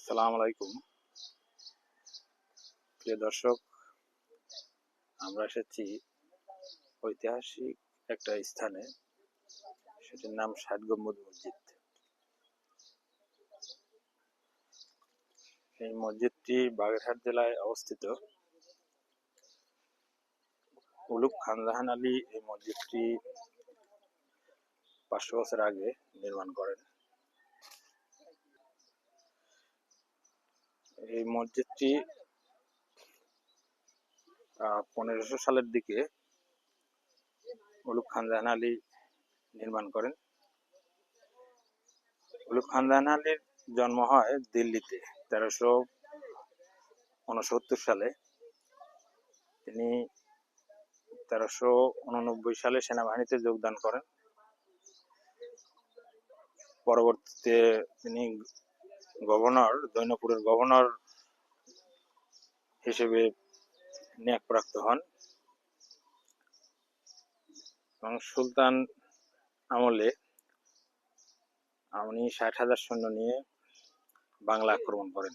আসসালামু আলাইকুম প্রিয় দর্শক। আমরা এসেছি ঐতিহাসিক একটা স্থানে, সেটির নাম ষাট গম্বুজ মসজিদ। এই মসজিদটি বাগেরহাট জেলায় অবস্থিত। উলুগ খানজাহান আলী এই মসজিদটি 500 বছর আগে নির্মাণ করেন। এই মসজিদটি 1500 সালের দিকে উলুগ খানজাহান আলী নির্মাণ করেন। উলুগ খানজাহান আলীর জন্ম হয় দিল্লিতে 1369 সালে। তিনি 1389 সালে সেনাবাহিনীতে যোগদান করেন। পরবর্তীতে তিনি জৈনপুরের গভর্নর হিসেবে নিয়োগপ্রাপ্ত হন এবং সুলতান আমলে উনি 60,000 সৈন্য নিয়ে বাংলা আক্রমণ করেন।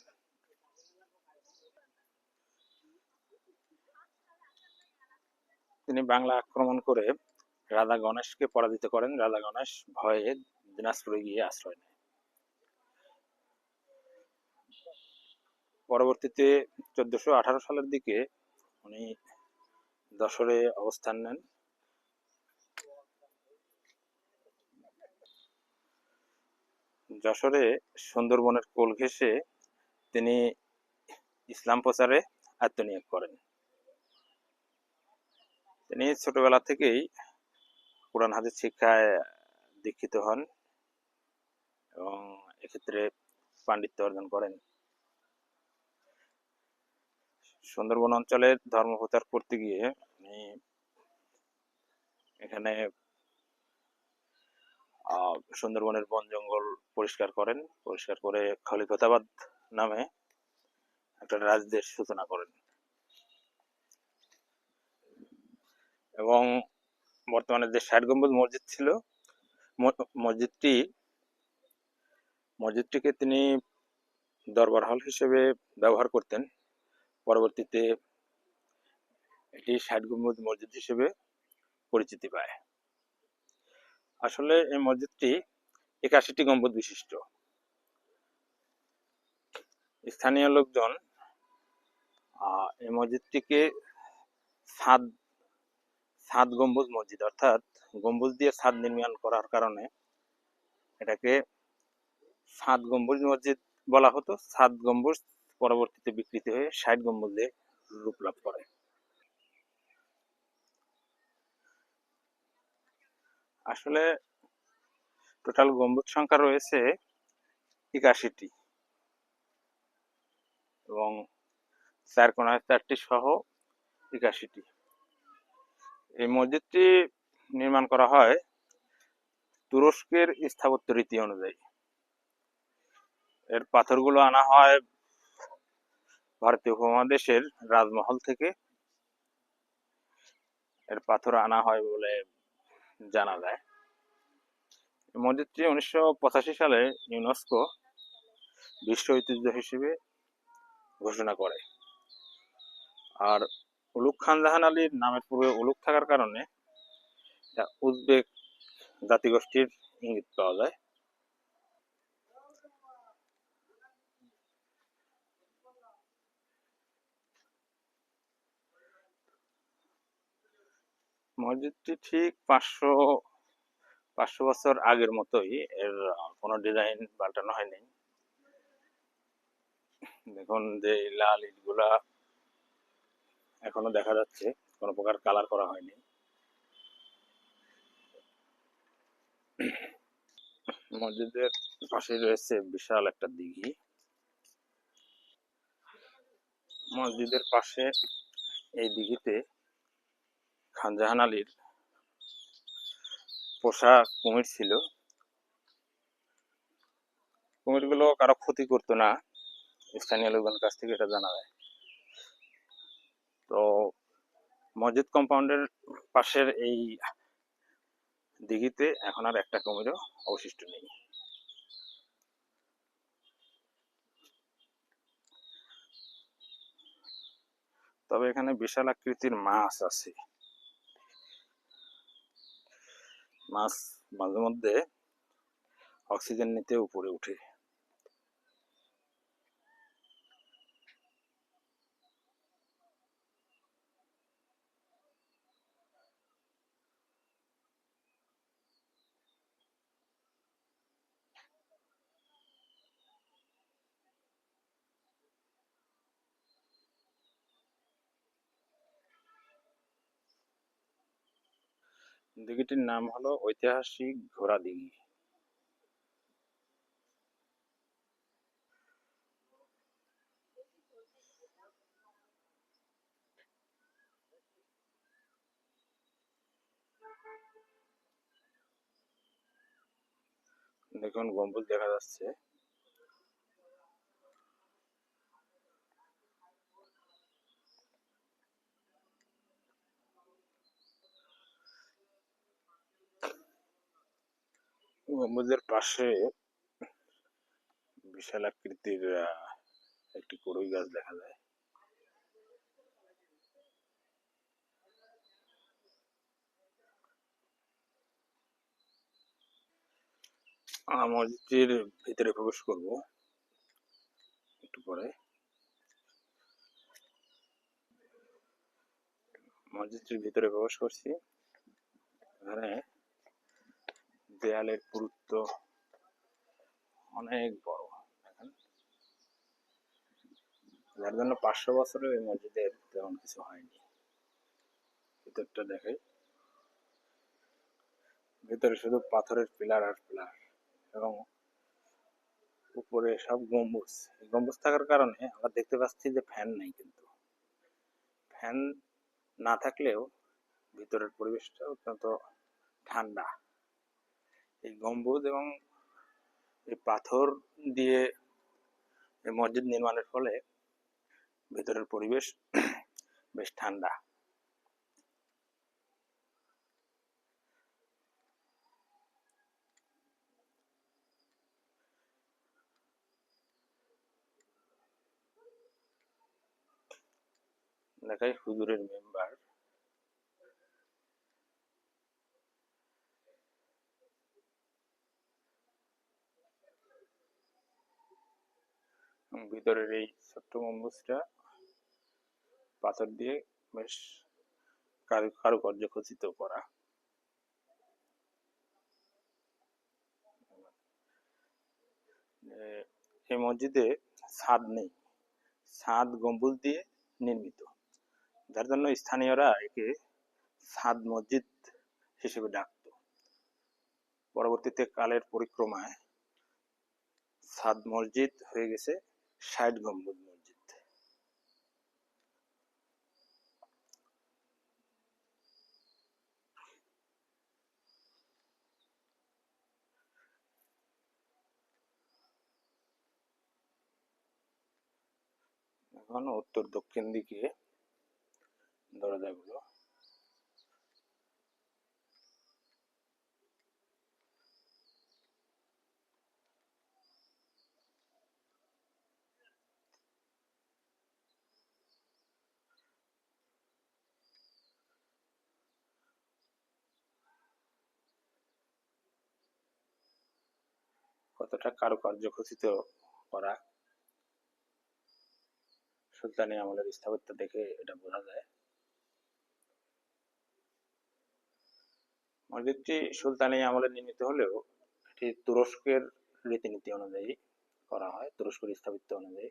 তিনি বাংলা আক্রমণ করে রাজা গণেশকে পরাজিত করেন। রাজা গণেশ ভয়ে দিনাজপুরে গিয়ে আশ্রয় নেয়। পরবর্তীতে 1418 সালের দিকে উনি যশোরে অবস্থান নেন। যশোরে সুন্দরবনের কোল ঘেঁষে তিনি ইসলাম প্রচারে আত্মনিয়োগ করেন। তিনি ছোটবেলা থেকেই কোরআন হাদিস শিক্ষায় দীক্ষিত হন এবং এক্ষেত্রে পাণ্ডিত্য অর্জন করেন। সুন্দরবন অঞ্চলে ধর্ম প্রচার করতে গিয়ে উনি এখানে সুন্দরবনের বন জঙ্গল পরিষ্কার করেন। পরিষ্কার করে খলিফতাবাদ নামে একটা রাজ্যের সূচনা করেন এবং বর্তমানে যে 60 গম্বুজ মসজিদ ছিল, মসজিদটিকে তিনি দরবার হল হিসেবে ব্যবহার করতেন। পরবর্তীতে এটি 60 গম্বুজ মসজিদ হিসেবে পরিচিতি পায়। আসলে এই মসজিদটি 81টি গম্বুজ বিশিষ্ট। স্থানীয় লোকজন এই মসজিদটিকে ছাদ গম্বুজ মসজিদ, অর্থাৎ গম্বুজ দিয়ে ছাদ নির্মাণ করার কারণে এটাকে ছাদ গম্বুজ মসজিদ বলা হতো। ছাদ গম্বুজ পরবর্তীতে বিকৃতি হয়ে 60 গম্বুজে রূপ লাভ করে। আসলে টোটাল গম্বুজ সংখ্যা রয়েছে 81টি এবং 4 কোণায় 4টি সহ 81টি। এই মসজিদটি নির্মাণ করা হয় তুরস্কের স্থাপত্য রীতি অনুযায়ী। এর পাথরগুলো আনা হয় ভারতীয় উপমহাদেশের রাজমহল থেকে। এর পাথর আনা হয় বলে জানা যায়। মসজিদটি 1985 সালে ইউনেস্কো বিশ্ব ঐতিহ্য হিসেবে ঘোষণা করে। আর উলুগ খানজাহান আলীর নামের পূর্বে উলুগ থাকার কারণে উজবেক জাতিগোষ্ঠীর ইঙ্গিত পাওয়া যায়। মসজিদটি ঠিক 500 বছর আগের মতোই, এর কোনো ডিজাইন পাল্টানো হয়নি। দেখুন যে লাল ইটগুলা এখনো দেখা যাচ্ছে, কোনো প্রকার কালার করা হয়নি। মসজিদের পাশে রয়েছে বিশাল একটা দিঘি। মসজিদের পাশে এই দিঘিতে খানজাহান আলীর পোষা কুমির ছিল। কুমিরগুলো কারো ক্ষতি করতো না, স্থানীয় লোকজনের কাছ থেকে এটা জানা যায়। তো মসজিদ কম্পাউন্ডের পাশের এই দিঘিতে এখন আর একটা কুমিরও অবশিষ্ট নেই। তবে এখানে বিশাল আকৃতির মাছ আছে। মাছ মাঝে মধ্যে অক্সিজেন নিতে উপরে উঠে। দিঘিটির নাম হলো ঐতিহাসিক ঘোড়া দিঘি। দেখুন গম্বুজ দেখা যাচ্ছে। গম্বুজের পাশে বিশাল আকৃতির একটি কড়ই গাছ দেখা যায়। মসজিদটির ভিতরে প্রবেশ করব একটু পরে। মসজিদটির ভিতরে প্রবেশ করছি। এখানে দেয়ালের পুরুত্ব অনেক বড়, দেখেন, যার জন্য 500 বছরেও এই মসজিদের তেমন কিছু হয়নি। ভিতরটা দেখাই। ভিতরে শুধু পাথরের পিলার আর পিলার, এবং উপরে সব গম্বুজ। গম্বুজ থাকার কারণে আমরা দেখতে পাচ্ছি যে ফ্যান নাই, কিন্তু ফ্যান না থাকলেও ভিতরের পরিবেশটা অত্যন্ত ঠান্ডা। এই গম্বুজ এবং এই পাথর দিয়ে এই মসজিদ নির্মাণের ফলে ভিতরের পরিবেশ বেশ ঠান্ডা। দেখাই হুজুরের মেম্বার। ভিতরের এই ছোট্ট গম্বুজটা পাথর দিয়ে বেশ কারুকার্য খচিত করা। এই মসজিদে ছাদ নেই, ছাদ গম্বুজ দিয়ে নির্মিত, যার জন্য স্থানীয়রা একে ছাদ মসজিদ হিসেবে ডাকত। পরবর্তীতে কালের পরিক্রমায় ছাদ মসজিদ হয়ে গেছে 60 গম্বুজ মসজিদ। এখন উত্তর দক্ষিণ দিকে দরজাগুলো। কতটা কারুকার্য খচিত করা, সুলতানি আমলের স্থাপত্য দেখে এটা বোঝা যায়। মসজিদটি সুলতানি আমলে নির্মিত হলেও এটি তুরস্কের রীতিনীতি অনুযায়ী করা হয়, তুরস্কের স্থাপত্য অনুযায়ী।